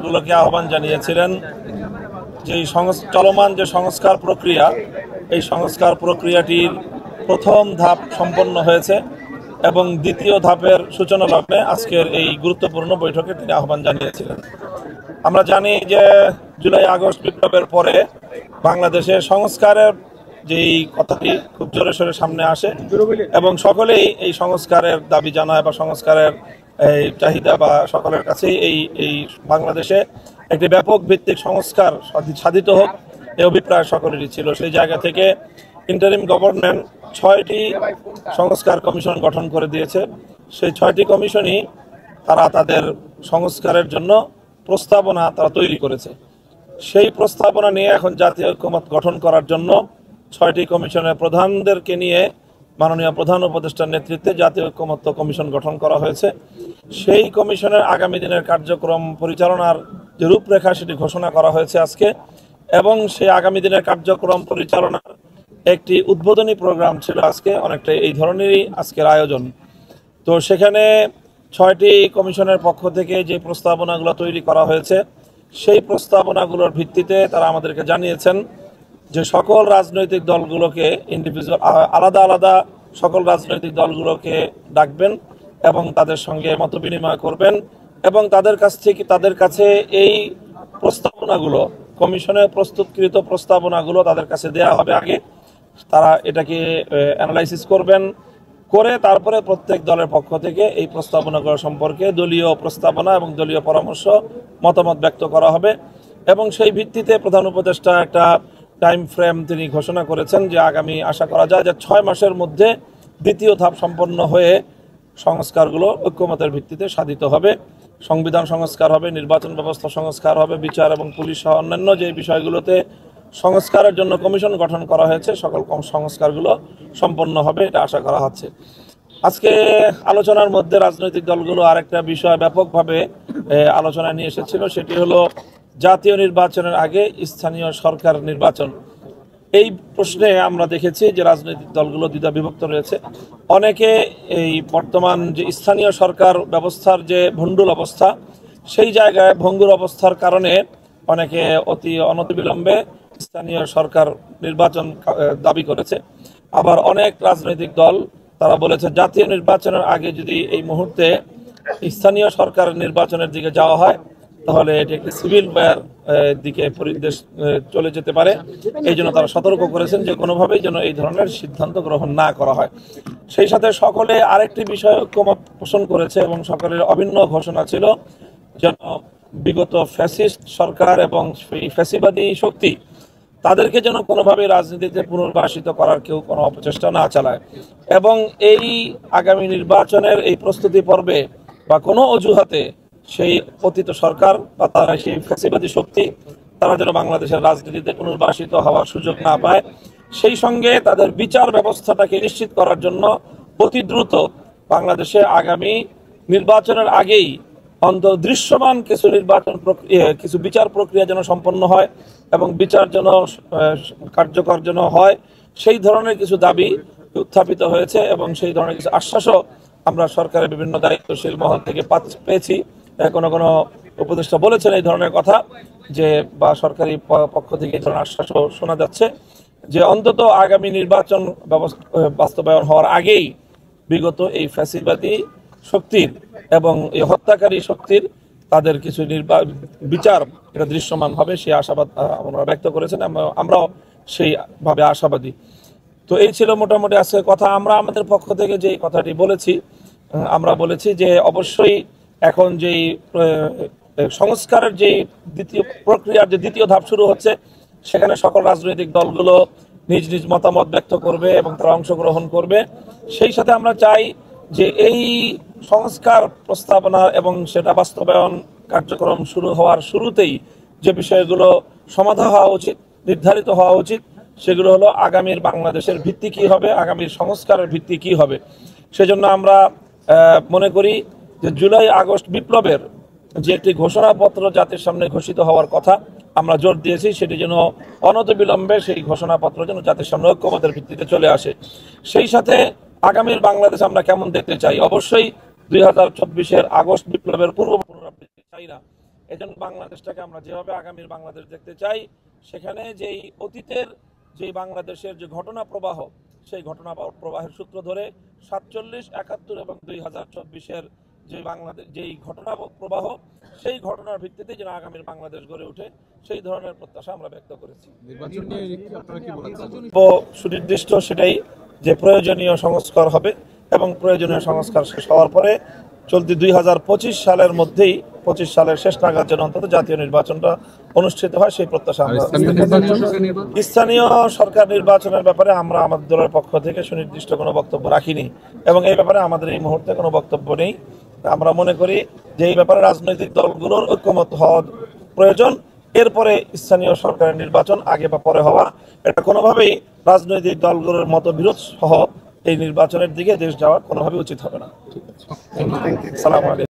গুলোকে আহ্বান জানিয়েছিলেন যে চলমান যে সংস্কার প্রক্রিয়া, এই সংস্কার প্রক্রিয়াটির প্রথম ধাপ সম্পন্ন হয়েছে এবং দ্বিতীয় ধাপের সূচনা লগ্নে আজকের এই গুরুত্বপূর্ণ বৈঠকে তিনি আহ্বান জানিয়েছিলেন। আমরা জানি যে জুলাই আগস্ট বিপ্লবের পরে বাংলাদেশে সংস্কারের যেই কথাটি খুব জোরে সোরে সামনে আসে এবং সকলেই এই সংস্কারের দাবি জানায় বা সংস্কারের এই চাহিদা বা সকলের কাছেই এই বাংলাদেশে একটি ব্যাপক ভিত্তিক সংস্কার সাধিত হোক এই অভিপ্রায় সকলেরই ছিল। সেই জায়গা থেকে ইন্টারিম গভর্নমেন্ট 6টি সংস্কার কমিশন গঠন করে দিয়েছে। সেই 6টি কমিশনই তারা তাদের সংস্কারের জন্য প্রস্তাবনা তারা তৈরি করেছে। সেই প্রস্তাবনা নিয়ে এখন জাতীয় ঐক্যমত গঠন করার জন্য 6টি কমিশনের প্রধানদেরকে নিয়ে মাননীয় প্রধান উপদেষ্টার নেতৃত্বে জাতীয় ঐক্যমত্য কমিশন গঠন করা হয়েছে। সেই কমিশনের আগামী দিনের কার্যক্রম পরিচালনার যে রূপরেখা সেটি ঘোষণা করা হয়েছে আজকে, এবং সেই আগামী দিনের কার্যক্রম পরিচালনার একটি উদ্বোধনী প্রোগ্রাম ছিল আজকে, অনেকটা এই ধরনেরই আজকের আয়োজন। তো সেখানে 6টি কমিশনের পক্ষ থেকে যে প্রস্তাবনাগুলো তৈরি করা হয়েছে সেই প্রস্তাবনাগুলোর ভিত্তিতে তারা আমাদেরকে জানিয়েছেন যে সকল রাজনৈতিক দলগুলোকে ইন্ডিভিজুয়াল আলাদা আলাদা সকল রাজনৈতিক দলগুলোকে ডাকবেন এবং তাদের সঙ্গে মত বিনিময় করবেন এবং তাদের কাছে এই প্রস্তাবনাগুলো কমিশনের প্রস্তুতকৃত প্রস্তাবনাগুলো তাদের কাছে দেয়া হবে আগে। তারা এটাকে অ্যানালাইসিস করবেন, করে তারপরে প্রত্যেক দলের পক্ষ থেকে এই প্রস্তাবনাগুলো সম্পর্কে দলীয় প্রস্তাবনা এবং দলীয় পরামর্শ মতামত ব্যক্ত করা হবে। এবং সেই ভিত্তিতে প্রধান উপদেষ্টা একটা টাইম ফ্রেম তিনি ঘোষণা করেছেন যে আগামী আশা করা যায় যে 6 মাসের মধ্যে দ্বিতীয় ধাপ সম্পন্ন হয়ে সংস্কারগুলো ঐক্যমতের ভিত্তিতে সাধিত হবে। সংবিধান সংস্কার হবে, নির্বাচন ব্যবস্থা সংস্কার হবে, বিচার এবং পুলিশ সহ অন্যান্য যে বিষয়গুলোতে সংস্কারের জন্য কমিশন গঠন করা হয়েছে সকল সংস্কারগুলো সম্পন্ন হবে, এটা আশা করা হচ্ছে। আজকে আলোচনার মধ্যে রাজনৈতিক দলগুলো আরেকটা বিষয় ব্যাপকভাবে আলোচনায় নিয়ে এসেছিল, সেটি হলো জাতীয় নির্বাচনের আগে স্থানীয় সরকার নির্বাচন। এই প্রশ্নে আমরা দেখেছি যে রাজনৈতিক দলগুলো দ্বিধা বিভক্ত রয়েছে। অনেকে এই বর্তমান যে স্থানীয় সরকার ব্যবস্থার যে ভণ্ডুল অবস্থা, সেই জায়গায় ভঙ্গুর অবস্থার কারণে অনেকে অনতিবিলম্বে স্থানীয় সরকার নির্বাচন দাবি করেছে। আবার অনেক রাজনৈতিক দল তারা বলেছে জাতীয় নির্বাচনের আগে যদি এই মুহূর্তে স্থানীয় সরকার নির্বাচনের দিকে যাওয়া হয় তাহলে এটি একটি সিভিল ওয়ার দিকে পরিবেশ চলে যেতে পারে। এই জন্য তারা সতর্ক করেছেন যে কোনোভাবেই যেন এই ধরনের সিদ্ধান্ত গ্রহণ না করা হয়। সেই সাথে সকলে আরেকটি বিষয় ঐক্যমত পোষণ করেছে এবং সকলের অভিন্ন ঘোষণা ছিল যেন বিগত ফ্যাসিস্ট সরকার এবং ফ্যাসিবাদী শক্তি তাদেরকে যেন কোনোভাবে রাজনীতিতে পুনর্বাসিত করার কেউ কোনো অপচেষ্টা না চালায় এবং এই আগামী নির্বাচনের এই প্রস্তুতি পর্বে বা কোনো অজুহাতে সেই পতিত সরকার বা তারা সেই ফ্যাসিবাদী শক্তি তারা যেন বাংলাদেশের রাজনীতিতে পুনর্বাসিত হওয়ার সুযোগ না পায়। সেই সঙ্গে তাদের বিচার ব্যবস্থাটাকে নিশ্চিত করার জন্য অতি দ্রুত বাংলাদেশে আগামী নির্বাচনের আগেই দৃশ্যমান কিছু বিচার প্রক্রিয়া যেন সম্পন্ন হয় এবং বিচার যেন কার্যকর যেন হয়, সেই ধরনের কিছু দাবি উত্থাপিত হয়েছে এবং সেই ধরনের কিছু আশ্বাসও আমরা সরকারের বিভিন্ন দায়িত্বশীল মহল থেকে পেয়েছি। কোনো কোনো উপদেষ্টা বলেছেন এই ধরনের কথা যে বা সরকারি পক্ষ থেকে এই ধরনের আশ্বাসও শোনা যাচ্ছে যে অন্তত আগামী নির্বাচন বাস্তবায়ন হওয়ার আগেই বিগত এই ফ্যাসিবাদী শক্তির এবং এই হত্যাকারী শক্তির তাদের কিছু বিচার এটা দৃশ্যমান হবে সেই আশাবাদ আমরা ব্যক্ত করেছেন। আমরাও সেইভাবে আশাবাদী। তো এই ছিল মোটামুটি আজকের কথা। আমরা আমাদের পক্ষ থেকে যে কথাটি বলেছি, আমরা বলেছি যে অবশ্যই এখন যেই সংস্কারের যে প্রক্রিয়ার যে দ্বিতীয় ধাপ শুরু হচ্ছে সেখানে সকল রাজনৈতিক দলগুলো নিজ নিজ মতামত ব্যক্ত করবে এবং তারা অংশগ্রহণ করবে। সেই সাথে আমরা চাই যে এই সংস্কার প্রস্তাবনা এবং সেটা বাস্তবায়ন কার্যক্রম শুরু হওয়ার শুরুতেই যে বিষয়গুলো সমাধান হওয়া উচিত, নির্ধারিত হওয়া উচিত, সেগুলো হলো আগামীর বাংলাদেশের ভিত্তি কী হবে, আগামীর সংস্কারের ভিত্তি কী হবে। সেজন্য আমরা মনে করি যে জুলাই আগস্ট বিপ্লবের যে একটি ঘোষণাপত্র জাতির সামনে ঘোষিত হওয়ার কথা আমরা জোর দিয়েছি, সেটি যেন অনতিবিলম্বে সেই ঘোষণাপত্র যেন জাতির সামনে ঐক্যমতের ভিত্তিতে চলে আসে। সেই সাথে আগামীর বাংলাদেশ আমরা কেমন দেখতে চাই, অবশ্যই 2024-এর আগস্ট বিপ্লবের পূর্ব পুনরাবৃত্তি চাই না। এজন্য বাংলাদেশটাকে আমরা যেভাবে আগামীর বাংলাদেশ দেখতে চাই, সেখানে যেই অতীতের যেই বাংলাদেশের যে ঘটনা প্রবাহ, সেই ঘটনা প্রবাহের সূত্র ধরে 47, 71 এবং 2024-এর যে বাংলাদেশ যেই ঘটনা প্রবাহ, সেই ঘটনার ভিত্তিতে যেন আগামীর বাংলাদেশ গড়ে ওঠে, সেই ধরনের প্রত্যাশা আমরা ব্যক্ত করেছি। সুনির্দিষ্ট সেটাই যে প্রয়োজনীয় সংস্কার হবে এবং প্রয়োজনীয় সংস্কার শেষ হওয়ার পরে চলতি 2025 সালের মধ্যেই 25 সালের শেষ নাগাদ যেন অন্তত জাতীয় নির্বাচনটা অনুষ্ঠিত হয়, সেই প্রত্যাশা আমরা। স্থানীয় সরকার নির্বাচনের ব্যাপারে আমরা আমাদের দলের পক্ষ থেকে সুনির্দিষ্ট কোনো বক্তব্য রাখিনি এবং এই ব্যাপারে আমাদের এই মুহূর্তে কোনো বক্তব্য নেই। আমরা মনে করি যে এই ব্যাপারে রাজনৈতিক দলগুলোর ঐক্যমত হওয়া প্রয়োজন। এরপরে স্থানীয় সরকারের নির্বাচন আগে বা পরে হওয়া, এটা কোনোভাবেই রাজনৈতিক দলগুলোর মতবিরোধ সহ এই নির্বাচনের দিকে দেশ যাওয়া কোনোভাবেই উচিত হবে না। সালাম আলাইকুম।